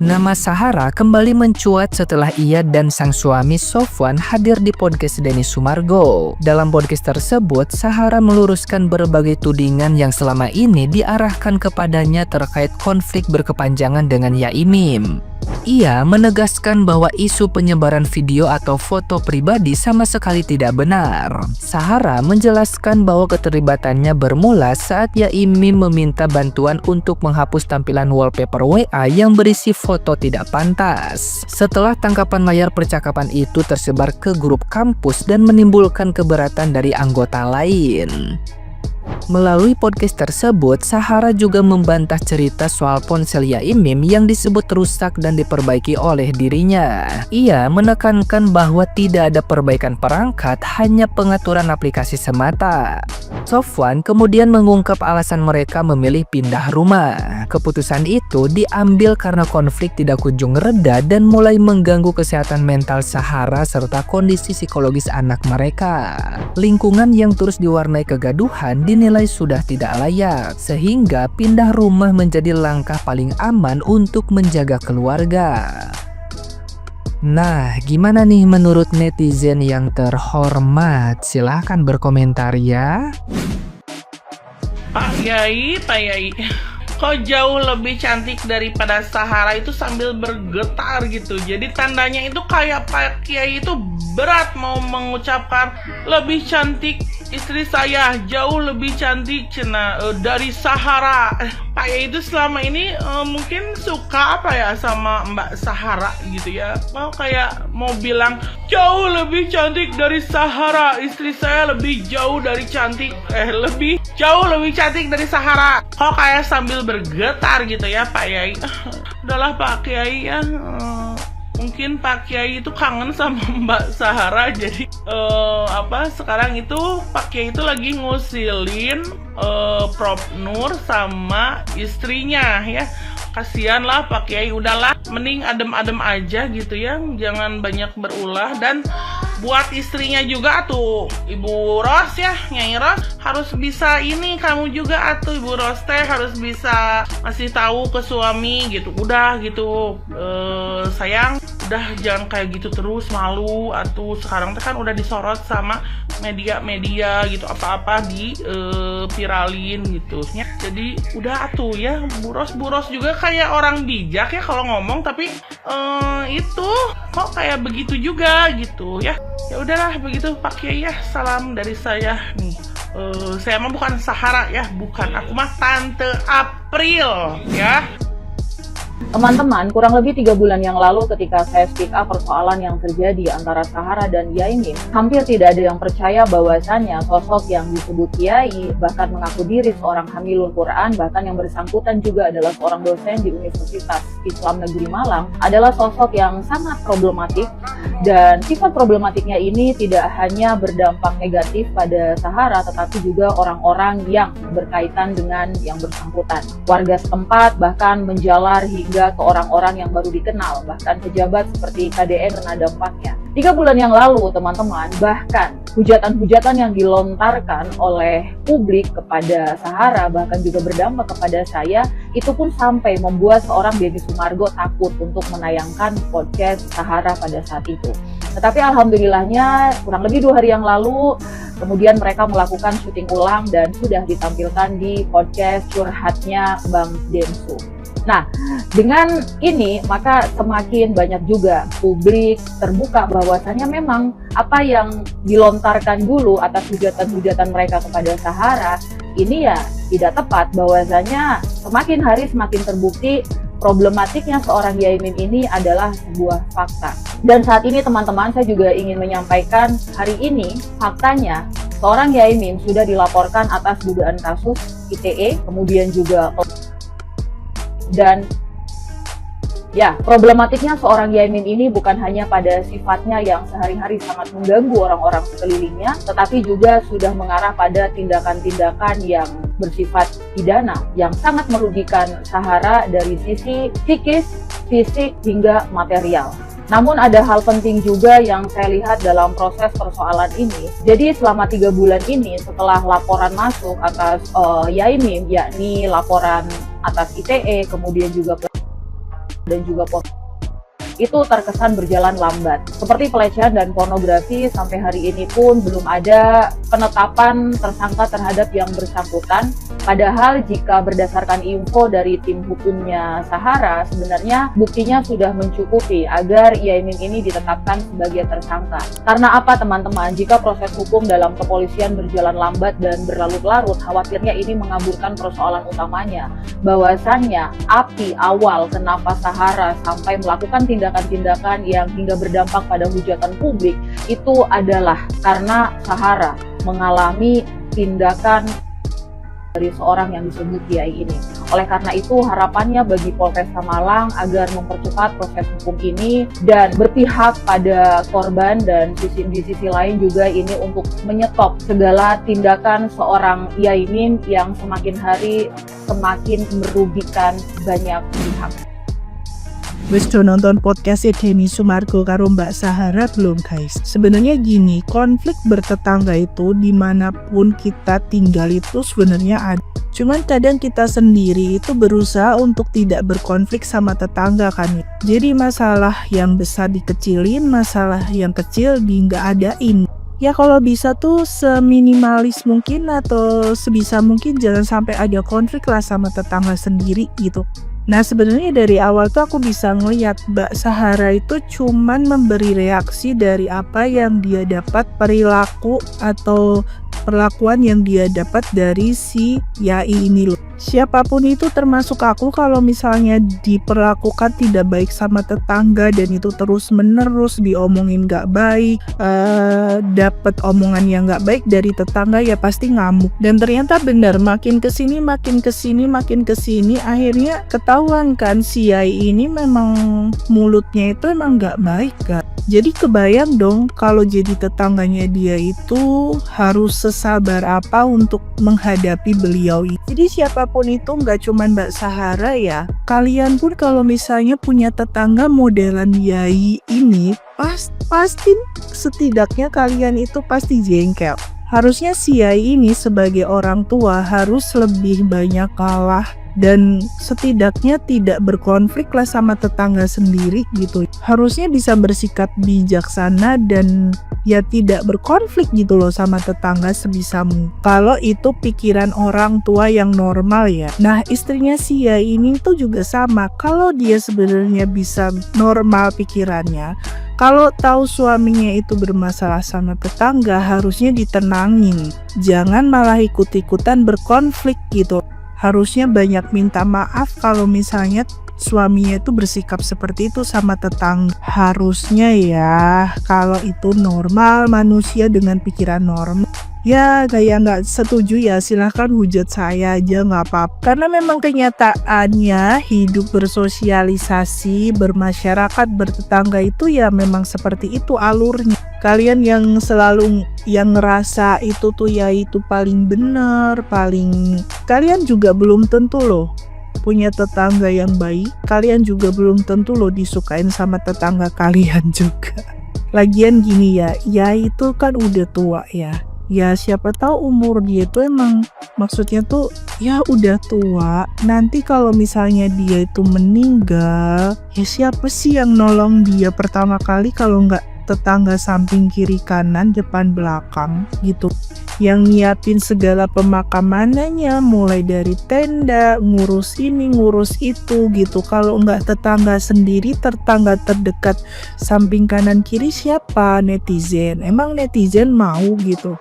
Nama Sahara kembali mencuat setelah ia dan sang suami Sofwan hadir di podcast Denny Sumargo. Dalam podcast tersebut, Sahara meluruskan berbagai tudingan yang selama ini diarahkan kepadanya terkait konflik berkepanjangan dengan Yaimim. Ia menegaskan bahwa isu penyebaran video atau foto pribadi sama sekali tidak benar. Sahara menjelaskan bahwa keterlibatannya bermula saat Yaimim meminta bantuan untuk menghapus tampilan wallpaper WA yang berisi foto tidak pantas. Setelah tangkapan layar percakapan itu tersebar ke grup kampus dan menimbulkan keberatan dari anggota lain. Melalui podcast tersebut, Sahara juga membantah cerita soal ponsel Yaimim yang disebut rusak dan diperbaiki oleh dirinya. Ia menekankan bahwa tidak ada perbaikan perangkat, hanya pengaturan aplikasi semata. Sofwan kemudian mengungkap alasan mereka memilih pindah rumah. Keputusan itu diambil karena konflik tidak kunjung reda dan mulai mengganggu kesehatan mental Sahara serta kondisi psikologis anak mereka. Lingkungan yang terus diwarnai kegaduhan dinilai sudah tidak layak, sehingga pindah rumah menjadi langkah paling aman untuk menjaga keluarga. Nah, gimana nih menurut netizen yang terhormat? Silahkan berkomentar ya. Pak Yai, kok jauh lebih cantik daripada Sahara itu sambil bergetar gitu. Jadi tandanya itu kayak Pak Kiai itu berat mau mengucapkan lebih cantik istri saya, jauh lebih cantik dari Sahara. Pak Kiai itu selama ini mungkin suka apa ya sama Mbak Sahara gitu ya. Mau kayak mau bilang jauh lebih cantik dari Sahara, istri saya lebih jauh dari cantik, jauh lebih cantik dari Sahara. Kok kayak sambil bergetar gitu ya Pak Kiai. Udahlah Pak Kiai ya. Mungkin Pak Kiai itu kangen sama Mbak Sahara, jadi sekarang itu Pak Kiai itu lagi ngusilin Prof Nur sama istrinya ya. Kasihan lah Pak Kiai, udahlah mending adem-adem aja gitu ya, jangan banyak berulah. Dan buat istrinya juga tuh Ibu Ros ya, Nyai Ros harus bisa ini, kamu juga atuh Ibu Ros teh harus bisa masih tahu ke suami gitu. Udah gitu sayang, udah jangan kayak gitu terus, malu atuh. Sekarang teh kan udah disorot sama media-media gitu, apa-apa di viralin gitu ya. Jadi udah atuh ya, Bu Ros juga kayak orang bijak ya kalau ngomong, tapi itu kok kayak begitu juga gitu ya. Ya udahlah begitu Pak Kiai ya, salam dari saya nih. Saya mah bukan Sahara ya, bukan, aku mah Tante April ya. Teman-teman, kurang lebih 3 bulan yang lalu ketika saya speak up persoalan yang terjadi antara Sahara dan Yaimim, hampir tidak ada yang percaya bahwasannya sosok yang disebut Kiai, bahkan mengaku diri seorang hamilun Quran, bahkan yang bersangkutan juga adalah seorang dosen di Universitas Islam Negeri Malang, adalah sosok yang sangat problematik. Dan sifat problematiknya ini tidak hanya berdampak negatif pada Sahara, tetapi juga orang-orang yang berkaitan dengan yang bersangkutan. Warga setempat bahkan menjalar hingga ke orang-orang yang baru dikenal, bahkan pejabat seperti KDN kena dampaknya. 3 bulan yang lalu teman-teman, bahkan hujatan-hujatan yang dilontarkan oleh publik kepada Sahara, bahkan juga berdampak kepada saya, itu pun sampai membuat seorang Denny Sumargo takut untuk menayangkan podcast Sahara pada saat itu. Tetapi alhamdulillahnya kurang lebih 2 hari yang lalu, kemudian mereka melakukan syuting ulang dan sudah ditampilkan di podcast curhatnya Bang Densu. Nah, dengan ini maka semakin banyak juga publik terbuka bahwasannya memang apa yang dilontarkan dulu atas hujatan-hujatan mereka kepada Sahara ini ya tidak tepat, bahwasanya semakin hari semakin terbukti problematiknya seorang Yaimim ini adalah sebuah fakta. Dan saat ini teman-teman, saya juga ingin menyampaikan hari ini faktanya seorang Yaimim sudah dilaporkan atas dugaan kasus ITE, kemudian juga dan ya, problematiknya seorang Yaimim ini bukan hanya pada sifatnya yang sehari-hari sangat mengganggu orang-orang sekelilingnya, tetapi juga sudah mengarah pada tindakan-tindakan yang bersifat pidana yang sangat merugikan Sahara dari sisi psikis, fisik, hingga material. Namun ada hal penting juga yang saya lihat dalam proses persoalan ini. Jadi selama 3 bulan ini setelah laporan masuk atas Yaimim, yakni laporan atas ITE, kemudian juga dan juga itu terkesan berjalan lambat. Seperti pelecehan dan pornografi, sampai hari ini pun belum ada penetapan tersangka terhadap yang bersangkutan. Padahal jika berdasarkan info dari tim hukumnya Sahara, sebenarnya buktinya sudah mencukupi agar Yaimin ini ditetapkan sebagai tersangka. Karena apa teman-teman? Jika proses hukum dalam kepolisian berjalan lambat dan berlarut-larut, khawatirnya ini mengaburkan persoalan utamanya. Bahwasannya api awal kenapa Sahara sampai melakukan tindakan-tindakan yang hingga berdampak pada hujatan publik itu adalah karena Sahara mengalami tindakan dari seorang yang disebut Kiai ini. Oleh karena itu harapannya bagi Polresta Malang agar mempercepat proses hukum ini dan berpihak pada korban, dan di sisi lain juga ini untuk menyetop segala tindakan seorang Yaimin yang semakin hari semakin merugikan banyak pihak. Wis do nonton podcastnya Denny Sumargo karo Mbak Sahara belum guys? Sebenarnya gini, konflik bertetangga itu dimanapun kita tinggal itu sebenarnya ada. Cuman kadang kita sendiri itu berusaha untuk tidak berkonflik sama tetangga kan. Jadi masalah yang besar dikecilin, masalah yang kecil nggak adain. Ya kalau bisa tuh seminimalis mungkin atau sebisa mungkin jangan sampai ada konflik lah sama tetangga sendiri gitu. Nah sebenarnya dari awal tuh aku bisa ngeliat Mbak Sahara itu cuman memberi reaksi dari apa yang dia dapat, perilaku atau perlakuan yang dia dapat dari si Yai ini loh. Siapapun itu termasuk aku, kalau misalnya diperlakukan tidak baik sama tetangga dan itu terus menerus diomongin gak baik, dapat omongan yang gak baik dari tetangga, ya pasti ngamuk. Dan ternyata benar, makin kesini akhirnya ketahuan kan si Yai ini memang mulutnya itu emang gak baik kan. Jadi kebayang dong kalau jadi tetangganya dia itu harus sesabar apa untuk menghadapi beliau ini. Jadi siapapun itu, nggak cuma Mbak Sahara ya, kalian pun kalau misalnya punya tetangga modelan Yai ini, pasti setidaknya kalian itu pasti jengkel. Harusnya si Yai ini sebagai orang tua harus lebih banyak kalah dan setidaknya tidak berkonflik lah sama tetangga sendiri gitu. Harusnya bisa bersikap bijaksana dan ya tidak berkonflik gitu loh sama tetangga sebisamu. Kalau itu pikiran orang tua yang normal ya. Nah istrinya si Yai ini tuh juga sama. Kalau dia sebenarnya bisa normal pikirannya, kalau tahu suaminya itu bermasalah sama tetangga, harusnya ditenangin. Jangan malah ikut-ikutan berkonflik gitu. Harusnya banyak minta maaf kalau misalnya suaminya itu bersikap seperti itu sama tetangga. Harusnya ya, kalau itu normal, manusia dengan pikiran normal. Ya kayak nggak setuju ya silahkan hujat saya aja, nggak apa-apa. Karena memang kenyataannya hidup bersosialisasi, bermasyarakat, bertetangga itu ya memang seperti itu alurnya. Kalian yang selalu yang ngerasa itu tuh ya itu paling benar, kalian juga belum tentu loh punya tetangga yang baik. Kalian juga belum tentu loh disukain sama tetangga kalian juga. Lagian gini ya, ya itu kan udah tua ya. Ya siapa tahu umur dia tuh emang maksudnya tuh ya udah tua. Nanti kalau misalnya dia itu meninggal, ya siapa sih yang nolong dia pertama kali kalau nggak tetangga samping kiri kanan depan belakang gitu, yang nyiapin segala pemakamanannya mulai dari tenda, ngurus ini ngurus itu gitu. Kalau nggak tetangga sendiri, tetangga terdekat samping kanan kiri siapa? Netizen. Emang netizen mau gitu?